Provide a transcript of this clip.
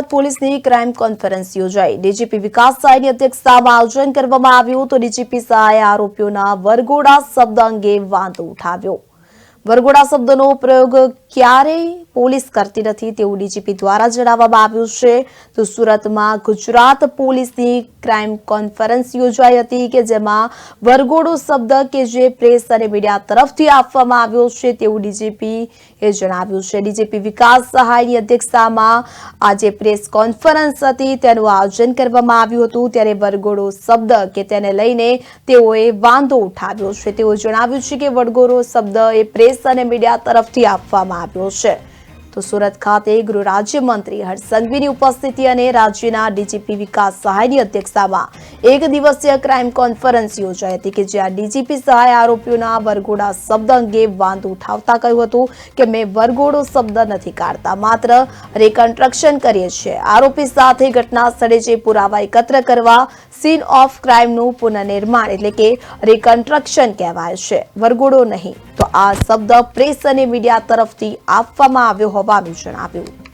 પોલીસની crime conference યોજાઈ। DGP વિકાસ સહાયની અધ્યક્ષતામાં આયોજન કરવામાં આવ્યું તો ડીજીપી સહાયે આરોપીઓના વરઘોડા શબ્દ અંગે વાંધો ઉઠાવ્યો। વરઘોડા શબ્દનો પ્રયોગ ક્યારેય પોલીસ કરતી નથી તેવું ડીજીપી દ્વારા જણાવવામાં આવ્યું છે। તો સુરતમાં ગુજરાત પોલીસની ક્રાઇમ કોન્ફરન્સ યોજાઈ હતી કે જેમાં વરઘોડો શબ્દ કે જે પ્રેસ અને મીડિયા તરફથી આપવામાં આવ્યો છે તેવું ડીજીપીએ જણાવ્યું છે। ડીજીપી વિકાસ સહાયની અધ્યક્ષતામાં આજે પ્રેસ કોન્ફરન્સ હતી તેનું આયોજન કરવામાં આવ્યું હતું ત્યારે વરઘોડો શબ્દ કે તેને લઈને તેઓએ વાંધો ઉઠાવ્યો છે। તેઓ જણાવ્યું છે કે વરઘોડો શબ્દ એ પ્રેસ અને મીડિયા તરફથી આપવામાં આવ્યો છે। તો સુરત ખાતે ગૃહ રાજ્યમંત્રી હર્ષ સંઘવીની ઉપસ્થિતિ અને રાજ્યના ડીજીપી વિકાસ સહાયની અધ્યક્ષતામાં એક દિવસીય ક્રાઇમ કોન્ફરન્સ યોજાઈ હતી કે જ્યાં ડીજીપી સહાય આરોપીઓના વરઘોડા શબ્દ અંગે વાંધો ઉઠાવતા કહ્યું હતું કે મેં વરઘોડો શબ્દ નથી કાઢતા, માત્ર રિકન્સ્ટ્રક્શન કરીએ છીએ। આરોપી સાથે ઘટના સ્થળે જે પુરાવા એકત્ર કરવા સીન ઓફ ક્રાઇમનું પુનઃનિર્માણ એટલે કે રિકન્સ્ટ્રક્શન કહેવાય છે, વરઘોડો નહીં। તો આ શબ્દ પ્રેસ અને મીડિયા તરફથી આપવામાં આવ્યો હોવાનું જણાવ્યું।